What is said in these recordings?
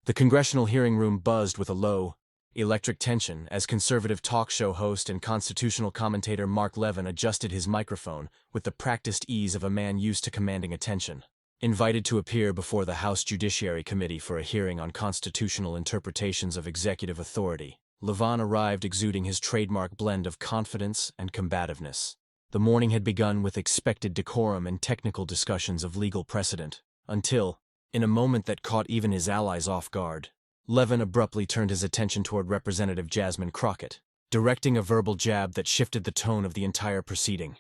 The congressional hearing room buzzed with a low, electric tension as conservative talk show host and constitutional commentator Mark Levin adjusted his microphone with the practiced ease of a man used to commanding attention. Invited to appear before the House Judiciary Committee for a hearing on constitutional interpretations of executive authority, Levin arrived exuding his trademark blend of confidence and combativeness. The morning had begun with expected decorum and technical discussions of legal precedent, until, in a moment that caught even his allies off guard, Levin abruptly turned his attention toward Representative Jasmine Crockett, directing a verbal jab that shifted the tone of the entire proceeding.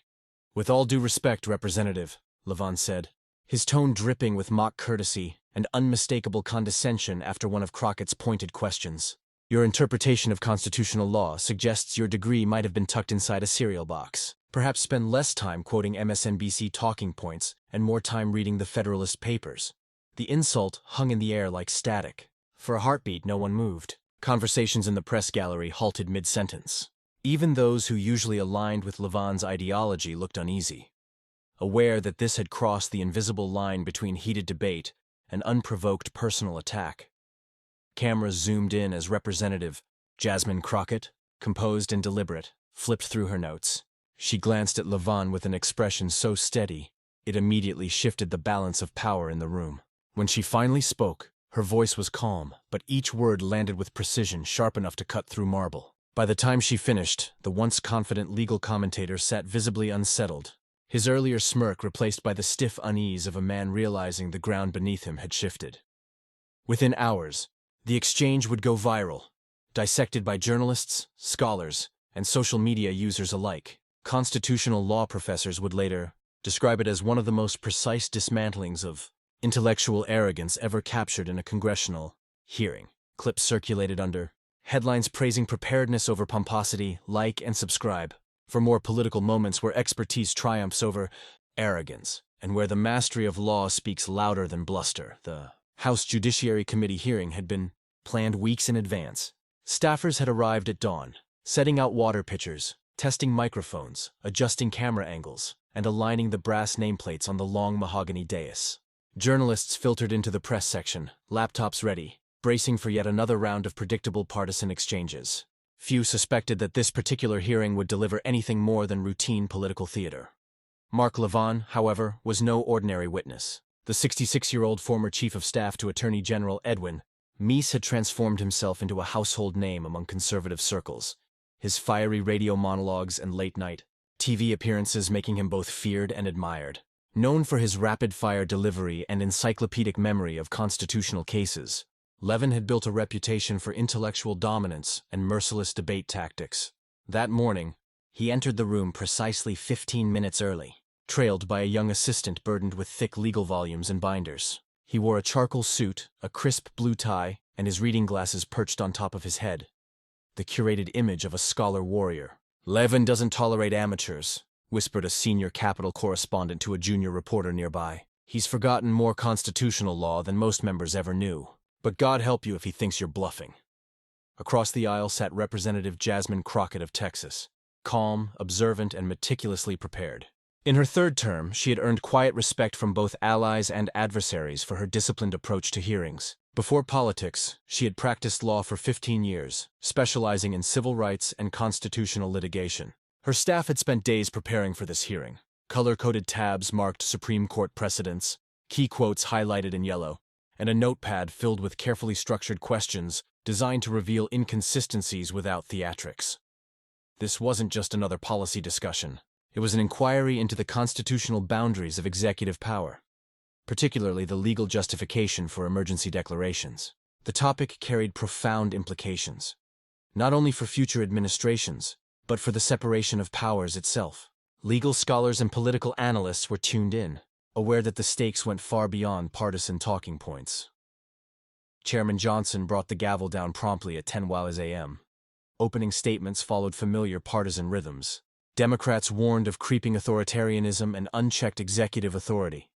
"With all due respect, Representative," Levin said, his tone dripping with mock courtesy and unmistakable condescension after one of Crockett's pointed questions. "Your interpretation of constitutional law suggests your degree might have been tucked inside a cereal box. Perhaps spend less time quoting MSNBC talking points and more time reading the Federalist Papers." The insult hung in the air like static. For a heartbeat, no one moved. Conversations in the press gallery halted mid-sentence. Even those who usually aligned with Levin's ideology looked uneasy, aware that this had crossed the invisible line between heated debate and unprovoked personal attack. Cameras zoomed in as Representative Jasmine Crockett, composed and deliberate, flipped through her notes. She glanced at Levin with an expression so steady, it immediately shifted the balance of power in the room. When she finally spoke, her voice was calm, but each word landed with precision sharp enough to cut through marble. By the time she finished, the once confident legal commentator sat visibly unsettled, his earlier smirk replaced by the stiff unease of a man realizing the ground beneath him had shifted. Within hours, the exchange would go viral, dissected by journalists, scholars, and social media users alike. Constitutional law professors would later describe it as one of the most precise dismantlings of intellectual arrogance ever captured in a congressional hearing. Clips circulated under headlines praising preparedness over pomposity. Like and subscribe for more political moments where expertise triumphs over arrogance, and where the mastery of law speaks louder than bluster. The House Judiciary Committee hearing had been planned weeks in advance. Staffers had arrived at dawn, setting out water pitchers, testing microphones, adjusting camera angles, and aligning the brass nameplates on the long mahogany dais. Journalists filtered into the press section, laptops ready, bracing for yet another round of predictable partisan exchanges. Few suspected that this particular hearing would deliver anything more than routine political theater. Mark Levin, however, was no ordinary witness. The 66-year-old former chief of staff to Attorney General Edwin Meese had transformed himself into a household name among conservative circles, his fiery radio monologues and late-night TV appearances making him both feared and admired. Known for his rapid-fire delivery and encyclopedic memory of constitutional cases, Levin had built a reputation for intellectual dominance and merciless debate tactics. That morning, he entered the room precisely 15 minutes early, trailed by a young assistant burdened with thick legal volumes and binders. He wore a charcoal suit, a crisp blue tie, and his reading glasses perched on top of his head, the curated image of a scholar warrior. "Levin doesn't tolerate amateurs," whispered a senior Capitol correspondent to a junior reporter nearby. "He's forgotten more constitutional law than most members ever knew. But God help you if he thinks you're bluffing." Across the aisle sat Representative Jasmine Crockett of Texas, calm, observant, and meticulously prepared. In her third term, she had earned quiet respect from both allies and adversaries for her disciplined approach to hearings. Before politics, she had practiced law for 15 years, specializing in civil rights and constitutional litigation. Her staff had spent days preparing for this hearing. Color-coded tabs marked Supreme Court precedents, key quotes highlighted in yellow, and a notepad filled with carefully structured questions designed to reveal inconsistencies without theatrics. This wasn't just another policy discussion. It was an inquiry into the constitutional boundaries of executive power, particularly the legal justification for emergency declarations. The topic carried profound implications, not only for future administrations, but for the separation of powers itself. Legal scholars and political analysts were tuned in, aware that the stakes went far beyond partisan talking points. Chairman Johnson brought the gavel down promptly at 10 a.m. Opening statements followed familiar partisan rhythms. Democrats warned of creeping authoritarianism and unchecked executive authority,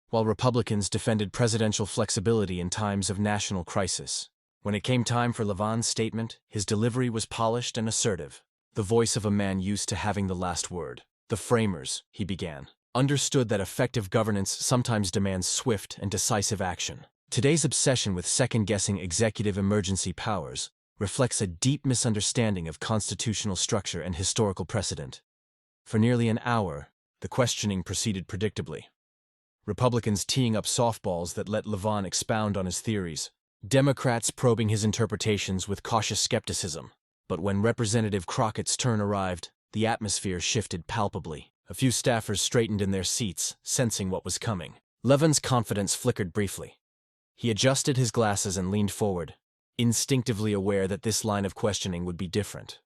while Republicans defended presidential flexibility in times of national crisis. When it came time for Levin's statement, his delivery was polished and assertive, the voice of a man used to having the last word. "The framers," he began, "understood that effective governance sometimes demands swift and decisive action. Today's obsession with second-guessing executive emergency powers reflects a deep misunderstanding of constitutional structure and historical precedent. For nearly an hour, the questioning proceeded predictably. Republicans teeing up softballs that let Levin expound on his theories, Democrats probing his interpretations with cautious skepticism. But when Representative Crockett's turn arrived, the atmosphere shifted palpably. A few staffers straightened in their seats, sensing what was coming. Levin's confidence flickered briefly. He adjusted his glasses and leaned forward, instinctively aware that this line of questioning would be different.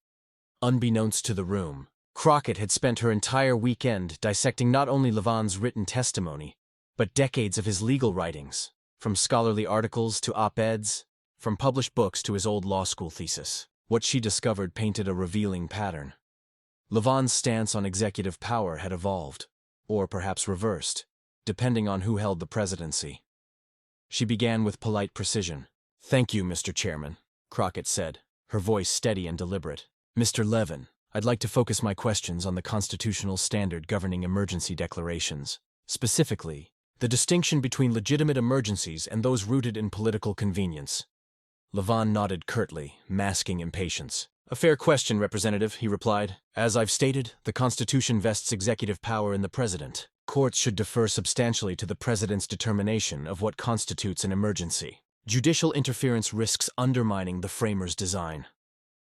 Unbeknownst to the room, Crockett had spent her entire weekend dissecting not only Levin's written testimony, but decades of his legal writings, from scholarly articles to op-eds, from published books to his old law school thesis. What she discovered painted a revealing pattern. Levin's stance on executive power had evolved, or perhaps reversed, depending on who held the presidency. She began with polite precision. "Thank you, Mr. Chairman," Crockett said, her voice steady and deliberate. "Mr. Levin, I'd like to focus my questions on the constitutional standard governing emergency declarations. Specifically, the distinction between legitimate emergencies and those rooted in political convenience." Levin nodded curtly, masking impatience. "A fair question, Representative," he replied. "As I've stated, the Constitution vests executive power in the President. Courts should defer substantially to the President's determination of what constitutes an emergency. Judicial interference risks undermining the framers' design."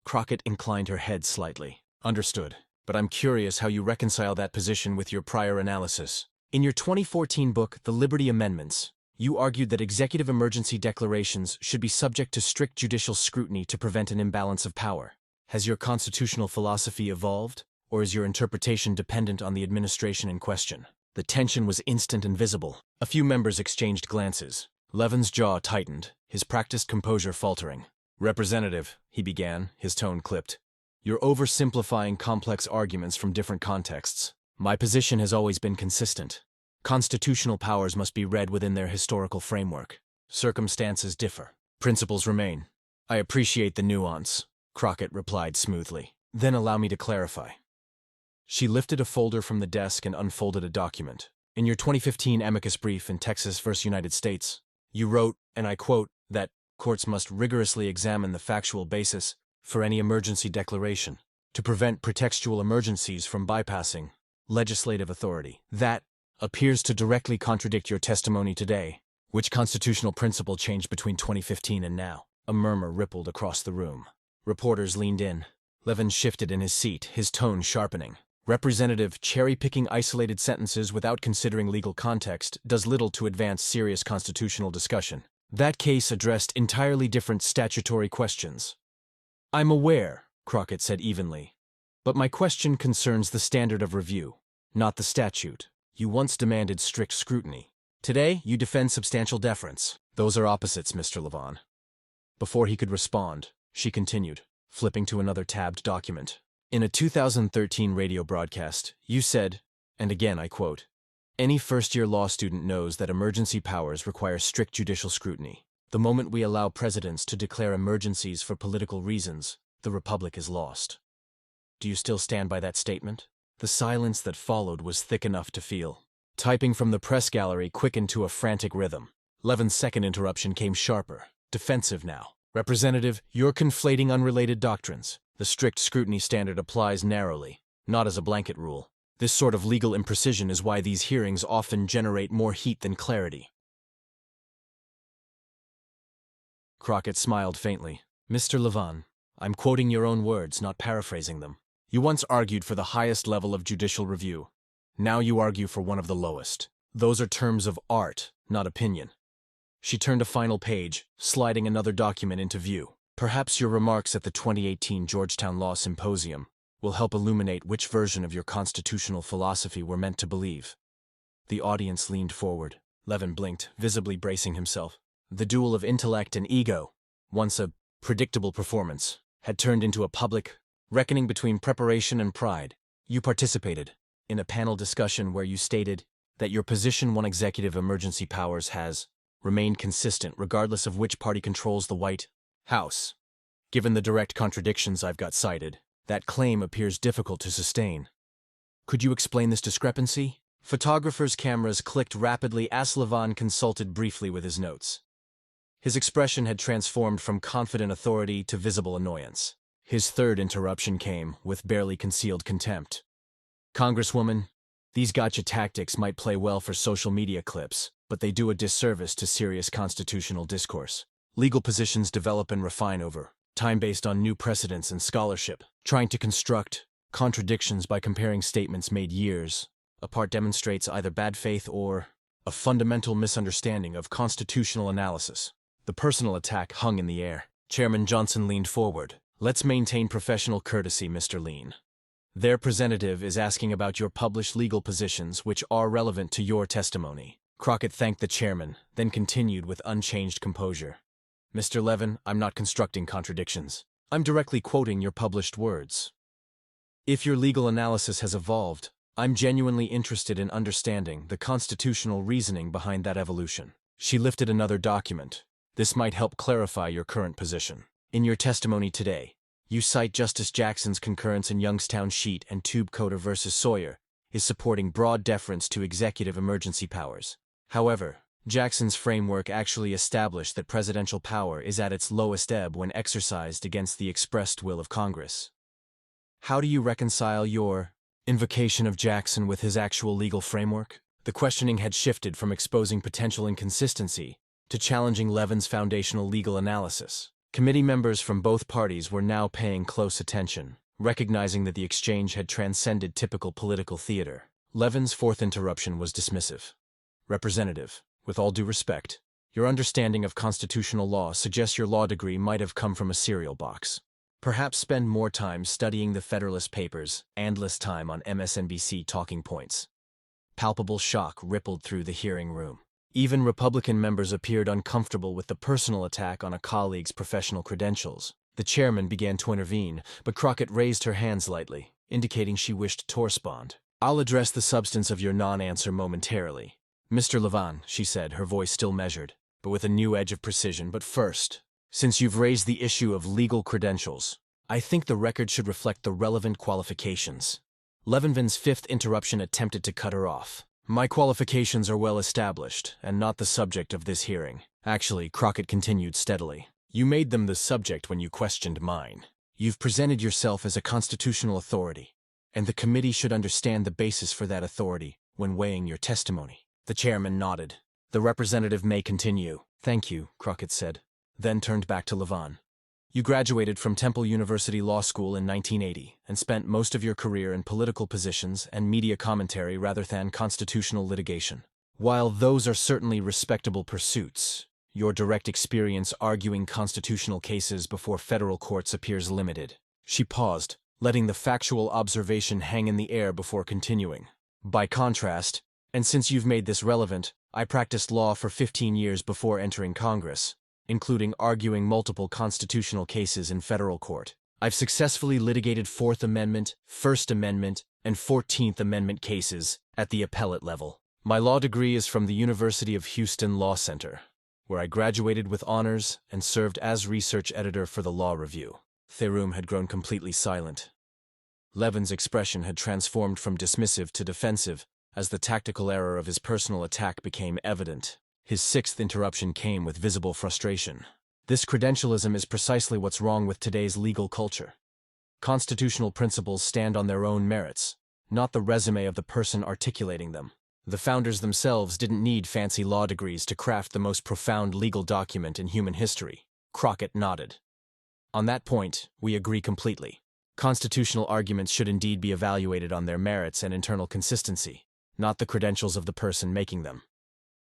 Crockett inclined her head slightly. "Understood. But I'm curious how you reconcile that position with your prior analysis. In your 2014 book, The Liberty Amendments, you argued that executive emergency declarations should be subject to strict judicial scrutiny to prevent an imbalance of power. Has your constitutional philosophy evolved, or is your interpretation dependent on the administration in question?" The tension was instant and visible. A few members exchanged glances. Levin's jaw tightened, his practiced composure faltering. "Representative," he began, his tone clipped, "you're oversimplifying complex arguments from different contexts. My position has always been consistent. Constitutional powers must be read within their historical framework. Circumstances differ. Principles remain." "I appreciate the nuance," Crockett replied smoothly. "Then allow me to clarify." She lifted a folder from the desk and unfolded a document. "In your 2015 amicus brief in Texas v. United States, you wrote, and I quote, that courts must rigorously examine the factual basis for any emergency declaration to prevent pretextual emergencies from bypassing legislative authority. That appears to directly contradict your testimony today. Which constitutional principle changed between 2015 and now?" A murmur rippled across the room. Reporters leaned in. Levin shifted in his seat, his tone sharpening. "Representative, cherry-picking isolated sentences without considering legal context does little to advance serious constitutional discussion. That case addressed entirely different statutory questions." "I'm aware," Crockett said evenly, "but my question concerns the standard of review, not the statute. You once demanded strict scrutiny. Today, you defend substantial deference. Those are opposites, Mr. Levin." Before he could respond, she continued, flipping to another tabbed document. "In a 2013 radio broadcast, you said, and again I quote, 'Any first-year law student knows that emergency powers require strict judicial scrutiny. The moment we allow presidents to declare emergencies for political reasons, the republic is lost.' Do you still stand by that statement?" The silence that followed was thick enough to feel. Typing from the press gallery quickened to a frantic rhythm. Levin's second interruption came sharper, defensive now. "Representative, you're conflating unrelated doctrines. The strict scrutiny standard applies narrowly, not as a blanket rule. This sort of legal imprecision is why these hearings often generate more heat than clarity." Crockett smiled faintly. "Mr. Levin, I'm quoting your own words, not paraphrasing them. You once argued for the highest level of judicial review. Now you argue for one of the lowest. Those are terms of art, not opinion." She turned a final page, sliding another document into view. "Perhaps your remarks at the 2018 Georgetown Law Symposium will help illuminate which version of your constitutional philosophy we're meant to believe." The audience leaned forward. Levin blinked, visibly bracing himself. The duel of intellect and ego, once a predictable performance, had turned into a public reckoning between preparation and pride. "You participated in a panel discussion where you stated that your position on executive emergency powers has remained consistent regardless of which party controls the White House. Given the direct contradictions I've got cited, that claim appears difficult to sustain. Could you explain this discrepancy?" Photographers' cameras clicked rapidly as Levin consulted briefly with his notes. His expression had transformed from confident authority to visible annoyance. His third interruption came with barely concealed contempt. "Congresswoman, these gotcha tactics might play well for social media clips, but they do a disservice to serious constitutional discourse. Legal positions develop and refine over time based on new precedents and scholarship. Trying to construct contradictions by comparing statements made years apart demonstrates either bad faith or a fundamental misunderstanding of constitutional analysis." The personal attack hung in the air. Chairman Johnson leaned forward. "Let's maintain professional courtesy, Mr. Lean. Their representative is asking about your published legal positions which are relevant to your testimony." Crockett thanked the chairman, then continued with unchanged composure. "Mr. Levin, I'm not constructing contradictions. I'm directly quoting your published words. If your legal analysis has evolved, I'm genuinely interested in understanding the constitutional reasoning behind that evolution." She lifted another document. "This might help clarify your current position. In your testimony today, you cite Justice Jackson's concurrence in Youngstown Sheet and Tube Coder versus Sawyer is supporting broad deference to executive emergency powers. However, Jackson's framework actually established that presidential power is at its lowest ebb when exercised against the expressed will of Congress. How do you reconcile your invocation of Jackson with his actual legal framework?" The questioning had shifted from exposing potential inconsistency to challenging Levin's foundational legal analysis. Committee members from both parties were now paying close attention, recognizing that the exchange had transcended typical political theater. Levin's fourth interruption was dismissive. "Representative, with all due respect, your understanding of constitutional law suggests your law degree might have come from a cereal box. Perhaps spend more time studying the Federalist Papers and less time on MSNBC talking points." Palpable shock rippled through the hearing room. Even Republican members appeared uncomfortable with the personal attack on a colleague's professional credentials. The chairman began to intervene, but Crockett raised her hands lightly, indicating she wished to respond. "I'll address the substance of your non-answer momentarily. Mr. Levin," she said, her voice still measured, but with a new edge of precision. "But first, since you've raised the issue of legal credentials, I think the record should reflect the relevant qualifications." Levin's fifth interruption attempted to cut her off. "My qualifications are well established, and not the subject of this hearing." "Actually," Crockett continued steadily, "you made them the subject when you questioned mine. You've presented yourself as a constitutional authority, and the committee should understand the basis for that authority when weighing your testimony." The chairman nodded. "The representative may continue." "Thank you," Crockett said, then turned back to Levin. "You graduated from Temple University Law School in 1980 and spent most of your career in political positions and media commentary rather than constitutional litigation. While those are certainly respectable pursuits, your direct experience arguing constitutional cases before federal courts appears limited." She paused, letting the factual observation hang in the air before continuing. "By contrast, and since you've made this relevant, I practiced law for 15 years before entering Congress, including arguing multiple constitutional cases in federal court. I've successfully litigated Fourth Amendment, First Amendment, and 14th Amendment cases at the appellate level. My law degree is from the University of Houston Law Center, where I graduated with honors and served as research editor for the Law Review." The room had grown completely silent. Levin's expression had transformed from dismissive to defensive as the tactical error of his personal attack became evident. His sixth interruption came with visible frustration. "This credentialism is precisely what's wrong with today's legal culture. Constitutional principles stand on their own merits, not the resume of the person articulating them. The founders themselves didn't need fancy law degrees to craft the most profound legal document in human history." Crockett nodded. "On that point, we agree completely. Constitutional arguments should indeed be evaluated on their merits and internal consistency, not the credentials of the person making them.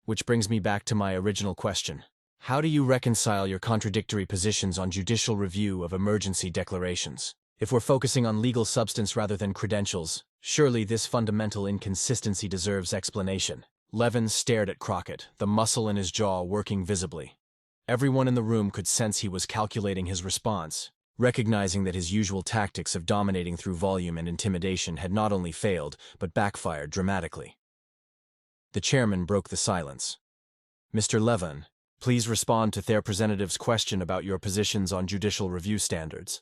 Which brings me back to my original question. How do you reconcile your contradictory positions on judicial review of emergency declarations? If we're focusing on legal substance rather than credentials, surely this fundamental inconsistency deserves explanation." Levin stared at Crockett, the muscle in his jaw working visibly. Everyone in the room could sense he was calculating his response, recognizing that his usual tactics of dominating through volume and intimidation had not only failed, but backfired dramatically. The chairman broke the silence. "Mr. Levin, please respond to their representative's question about your positions on judicial review standards."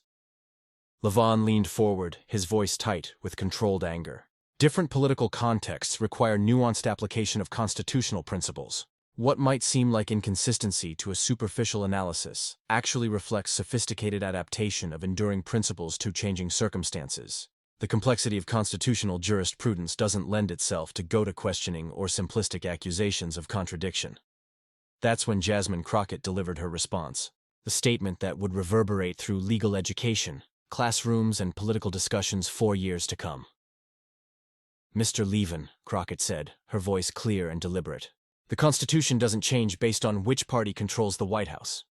Levin leaned forward, his voice tight with controlled anger. "Different political contexts require nuanced application of constitutional principles. What might seem like inconsistency to a superficial analysis actually reflects sophisticated adaptation of enduring principles to changing circumstances. The complexity of constitutional jurisprudence doesn't lend itself to go-to questioning or simplistic accusations of contradiction. That's when Jasmine Crockett delivered her response, the statement that would reverberate through legal education, classrooms, and political discussions for years to come. "Mr. Levin," Crockett said, her voice clear and deliberate, "the Constitution doesn't change based on which party controls the White House.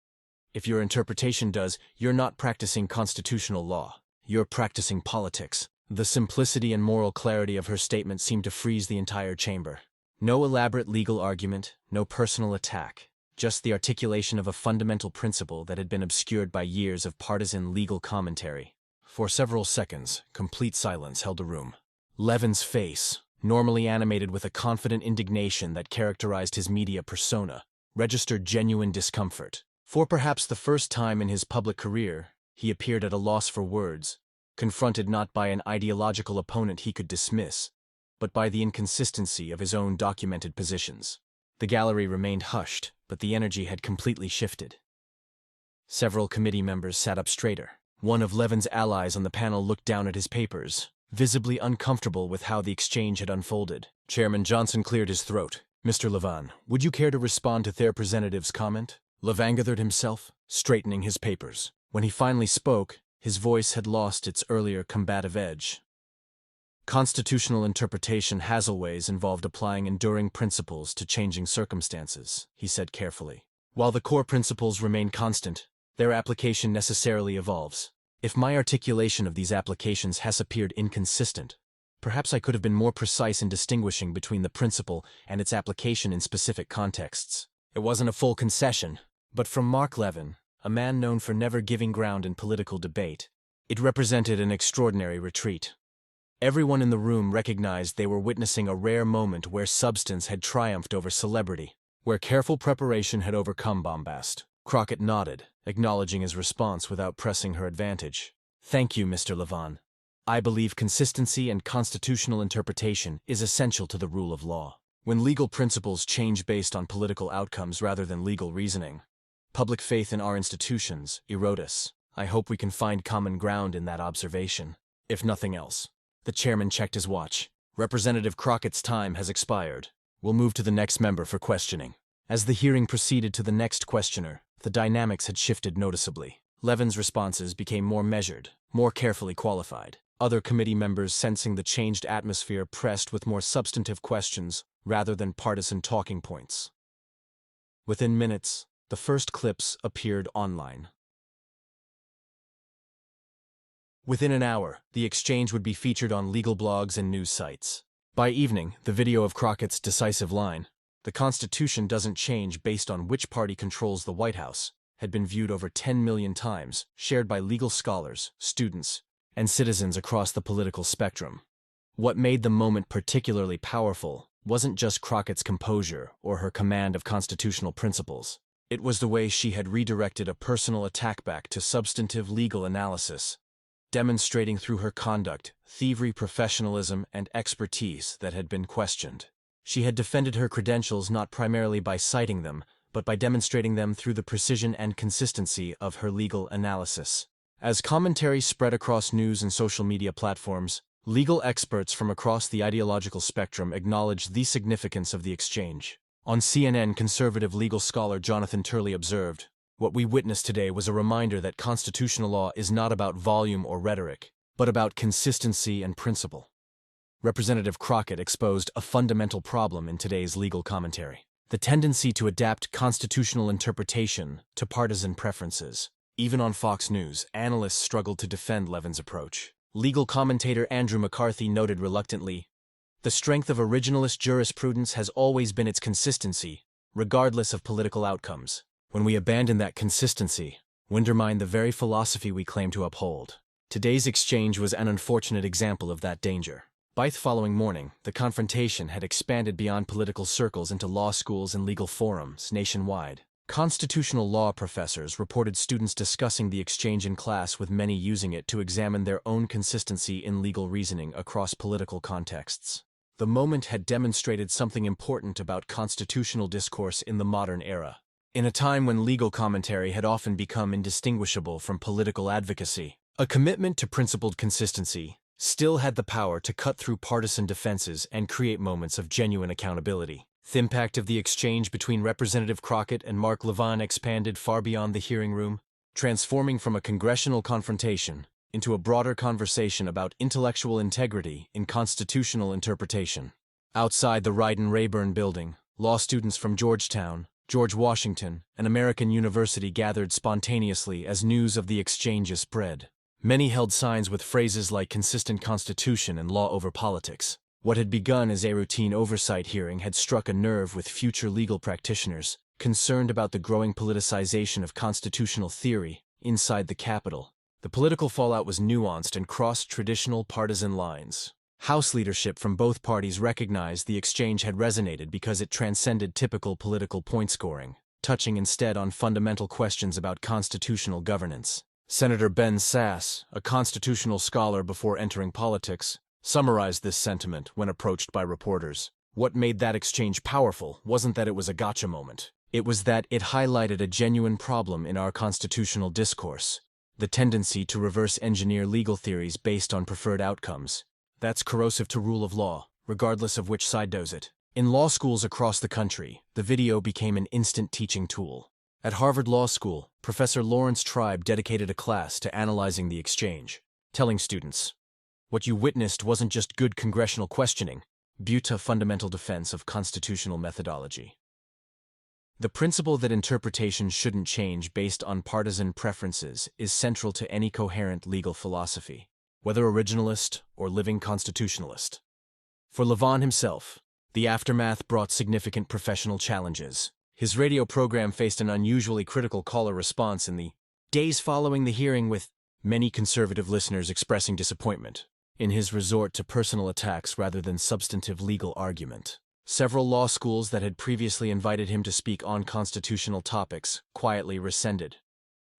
If your interpretation does, you're not practicing constitutional law. You're practicing politics." The simplicity and moral clarity of her statement seemed to freeze the entire chamber. No elaborate legal argument, no personal attack, just the articulation of a fundamental principle that had been obscured by years of partisan legal commentary. For several seconds, complete silence held the room. Levin's face, normally animated with a confident indignation that characterized his media persona, registered genuine discomfort. For perhaps the first time in his public career, he appeared at a loss for words, confronted not by an ideological opponent he could dismiss, but by the inconsistency of his own documented positions. The gallery remained hushed, but the energy had completely shifted. Several committee members sat up straighter. One of Levin's allies on the panel looked down at his papers, visibly uncomfortable with how the exchange had unfolded. Chairman Johnson cleared his throat. "Mr. Levin, would you care to respond to their representative's comment?" Levin gathered himself, straightening his papers. When he finally spoke, his voice had lost its earlier combative edge. "Constitutional interpretation has always involved applying enduring principles to changing circumstances," he said carefully. "While the core principles remain constant, their application necessarily evolves. If my articulation of these applications has appeared inconsistent, perhaps I could have been more precise in distinguishing between the principle and its application in specific contexts." It wasn't a full concession, but from Mark Levin, a man known for never giving ground in political debate, it represented an extraordinary retreat. Everyone in the room recognized they were witnessing a rare moment where substance had triumphed over celebrity, where careful preparation had overcome bombast. Crockett nodded, acknowledging his response without pressing her advantage. "Thank you, Mr. Levin. I believe consistency and constitutional interpretation is essential to the rule of law. When legal principles change based on political outcomes rather than legal reasoning, public faith in our institutions erodes. I hope we can find common ground in that observation, if nothing else." The chairman checked his watch. "Representative Crockett's time has expired. We'll move to the next member for questioning." As the hearing proceeded to the next questioner, the dynamics had shifted noticeably. Levin's responses became more measured, more carefully qualified. Other committee members, sensing the changed atmosphere, pressed with more substantive questions rather than partisan talking points. Within minutes, the first clips appeared online. Within an hour, the exchange would be featured on legal blogs and news sites. By evening, the video of Crockett's decisive line, "The Constitution doesn't change based on which party controls the White House," had been viewed over 10 million times, shared by legal scholars, students, and citizens across the political spectrum. What made the moment particularly powerful wasn't just Crockett's composure or her command of constitutional principles. It was the way she had redirected a personal attack back to substantive legal analysis, demonstrating through her conduct thievery, professionalism, and expertise that had been questioned. She had defended her credentials not primarily by citing them, but by demonstrating them through the precision and consistency of her legal analysis. As commentary spread across news and social media platforms, legal experts from across the ideological spectrum acknowledged the significance of the exchange. On CNN, conservative legal scholar Jonathan Turley observed, "What we witnessed today was a reminder that constitutional law is not about volume or rhetoric, but about consistency and principle." Representative Crockett exposed a fundamental problem in today's legal commentary: the tendency to adapt constitutional interpretation to partisan preferences. Even on Fox News, analysts struggled to defend Levin's approach. Legal commentator Andrew McCarthy noted reluctantly, "The strength of originalist jurisprudence has always been its consistency, regardless of political outcomes. When we abandon that consistency, we undermine the very philosophy we claim to uphold." Today's exchange was an unfortunate example of that danger. By the following morning, the confrontation had expanded beyond political circles into law schools and legal forums nationwide. Constitutional law professors reported students discussing the exchange in class, with many using it to examine their own consistency in legal reasoning across political contexts. The moment had demonstrated something important about constitutional discourse in the modern era. In a time when legal commentary had often become indistinguishable from political advocacy, a commitment to principled consistency still had the power to cut through partisan defenses and create moments of genuine accountability. The impact of the exchange between Representative Crockett and Mark Levin expanded far beyond the hearing room, transforming from a congressional confrontation into a broader conversation about intellectual integrity in constitutional interpretation. Outside the Ryden-Rayburn building, law students from Georgetown, George Washington, and American University gathered spontaneously as news of the exchanges spread. Many held signs with phrases like consistent constitution and law over politics. What had begun as a routine oversight hearing had struck a nerve with future legal practitioners, concerned about the growing politicization of constitutional theory inside the Capitol. The political fallout was nuanced and crossed traditional partisan lines. House leadership from both parties recognized the exchange had resonated because it transcended typical political point scoring, touching instead on fundamental questions about constitutional governance. Senator Ben Sasse, a constitutional scholar before entering politics, summarized this sentiment when approached by reporters. What made that exchange powerful wasn't that it was a gotcha moment. It was that it highlighted a genuine problem in our constitutional discourse: the tendency to reverse engineer legal theories based on preferred outcomes. That's corrosive to rule of law, regardless of which side does it. In law schools across the country, the video became an instant teaching tool. At Harvard Law School, Professor Lawrence Tribe dedicated a class to analyzing the exchange, telling students, "What you witnessed wasn't just good congressional questioning, but a fundamental defense of constitutional methodology." The principle that interpretation shouldn't change based on partisan preferences is central to any coherent legal philosophy, whether originalist or living constitutionalist. For Levin himself, the aftermath brought significant professional challenges. His radio program faced an unusually critical caller response in the days following the hearing, with many conservative listeners expressing disappointment in his resort to personal attacks rather than substantive legal argument. Several law schools that had previously invited him to speak on constitutional topics quietly rescinded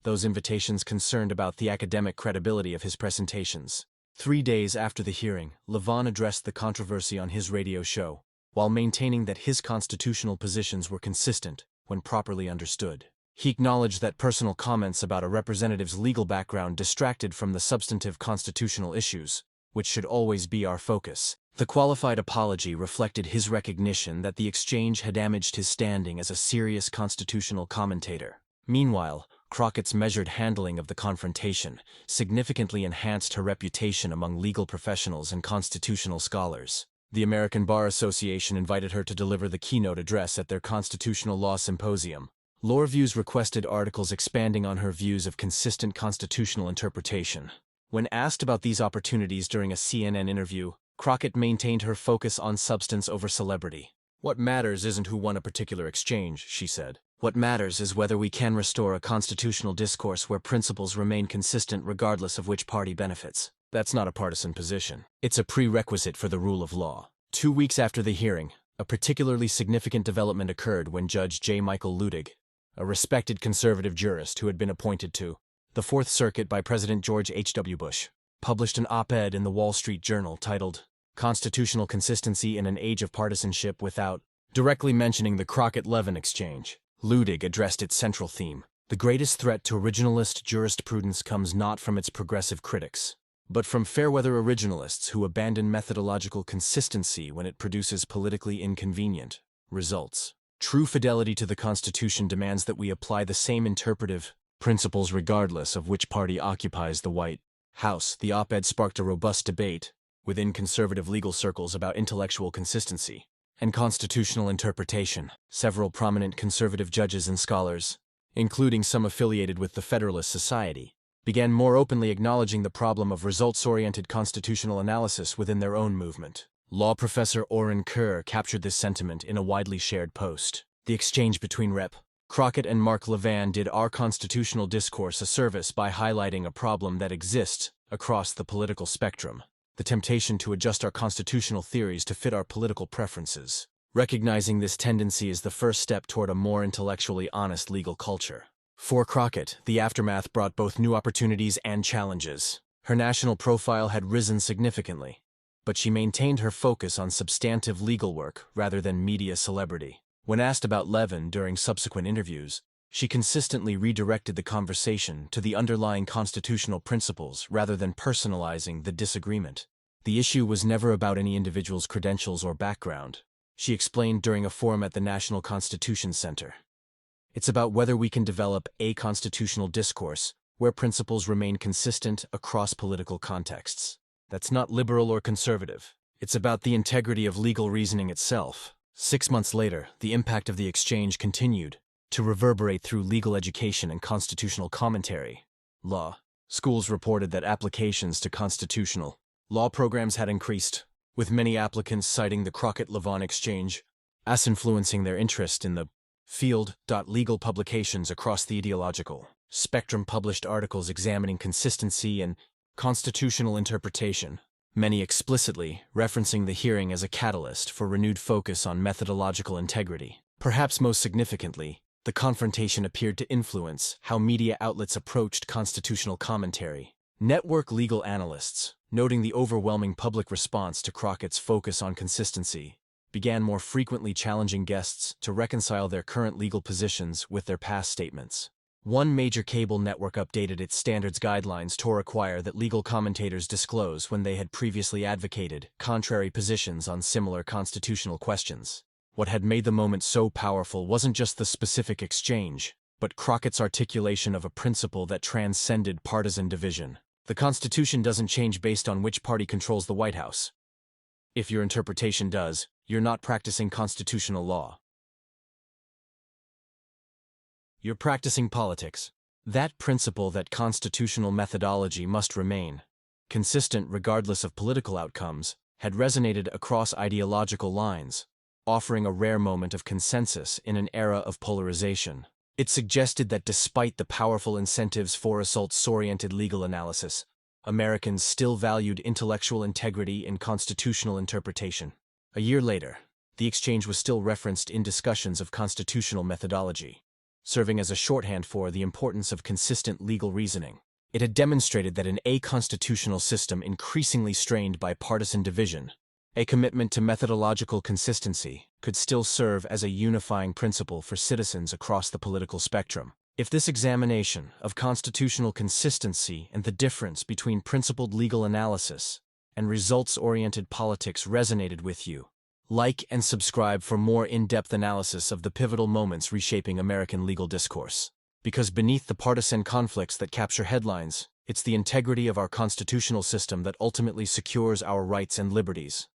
those invitations, concerned about the academic credibility of his presentations. 3 days after the hearing, Levin addressed the controversy on his radio show, while maintaining that his constitutional positions were consistent when properly understood. He acknowledged that personal comments about a representative's legal background distracted from the substantive constitutional issues, which should always be our focus. The qualified apology reflected his recognition that the exchange had damaged his standing as a serious constitutional commentator. Meanwhile, Crockett's measured handling of the confrontation significantly enhanced her reputation among legal professionals and constitutional scholars. The American Bar Association invited her to deliver the keynote address at their Constitutional Law Symposium. Law Reviews requested articles expanding on her views of consistent constitutional interpretation. When asked about these opportunities during a CNN interview, Crockett maintained her focus on substance over celebrity. "What matters isn't who won a particular exchange," she said. "What matters is whether we can restore a constitutional discourse where principles remain consistent regardless of which party benefits." That's not a partisan position. It's a prerequisite for the rule of law. 2 weeks after the hearing, a particularly significant development occurred when Judge J. Michael Luttig, a respected conservative jurist who had been appointed to the Fourth Circuit by President George H.W. Bush, published an op-ed in the Wall Street Journal titled "Constitutional Consistency in an Age of Partisanship Without," directly mentioning the Crockett-Levin exchange. Luttig addressed its central theme: the greatest threat to originalist jurisprudence comes not from its progressive critics, but from fair-weather originalists who abandon methodological consistency when it produces politically inconvenient results. True fidelity to the Constitution demands that we apply the same interpretive principles regardless of which party occupies the White House. The op-ed sparked a robust debate within conservative legal circles about intellectual consistency and constitutional interpretation. Several prominent conservative judges and scholars, including some affiliated with the Federalist Society, began more openly acknowledging the problem of results-oriented constitutional analysis within their own movement. Law professor Orrin Kerr captured this sentiment in a widely shared post. "The exchange between Rep. Crockett and Mark Levin did our constitutional discourse a service by highlighting a problem that exists across the political spectrum: the temptation to adjust our constitutional theories to fit our political preferences. Recognizing this tendency is the first step toward a more intellectually honest legal culture." For Crockett, the aftermath brought both new opportunities and challenges. Her national profile had risen significantly, but she maintained her focus on substantive legal work rather than media celebrity. When asked about Levin during subsequent interviews, she consistently redirected the conversation to the underlying constitutional principles rather than personalizing the disagreement. The issue was never about any individual's credentials or background, she explained during a forum at the National Constitution Center. It's about whether we can develop a constitutional discourse where principles remain consistent across political contexts. That's not liberal or conservative. It's about the integrity of legal reasoning itself. 6 months later, the impact of the exchange continued to reverberate through legal education and constitutional commentary. Law schools reported that applications to constitutional law programs had increased, with many applicants citing the Crockett-Levin exchange as influencing their interest in the field. Legal publications across the ideological spectrum published articles examining consistency and constitutional interpretation, many explicitly referencing the hearing as a catalyst for renewed focus on methodological integrity. Perhaps most significantly, the confrontation appeared to influence how media outlets approached constitutional commentary. Network legal analysts, noting the overwhelming public response to Crockett's focus on consistency, began more frequently challenging guests to reconcile their current legal positions with their past statements. One major cable network updated its standards guidelines to require that legal commentators disclose when they had previously advocated contrary positions on similar constitutional questions. What had made the moment so powerful wasn't just the specific exchange, but Crockett's articulation of a principle that transcended partisan division. The Constitution doesn't change based on which party controls the White House. If your interpretation does, you're not practicing constitutional law. You're practicing politics. That principle that constitutional methodology must remain consistent regardless of political outcomes had resonated across ideological lines, offering a rare moment of consensus in an era of polarization. It suggested that despite the powerful incentives for results-oriented legal analysis, Americans still valued intellectual integrity in constitutional interpretation. A year later, the exchange was still referenced in discussions of constitutional methodology, serving as a shorthand for the importance of consistent legal reasoning. It had demonstrated that in a constitutional system increasingly strained by partisan division, a commitment to methodological consistency could still serve as a unifying principle for citizens across the political spectrum. If this examination of constitutional consistency and the difference between principled legal analysis and results-oriented politics resonated with you, like and subscribe for more in-depth analysis of the pivotal moments reshaping American legal discourse. Because beneath the partisan conflicts that capture headlines, it's the integrity of our constitutional system that ultimately secures our rights and liberties.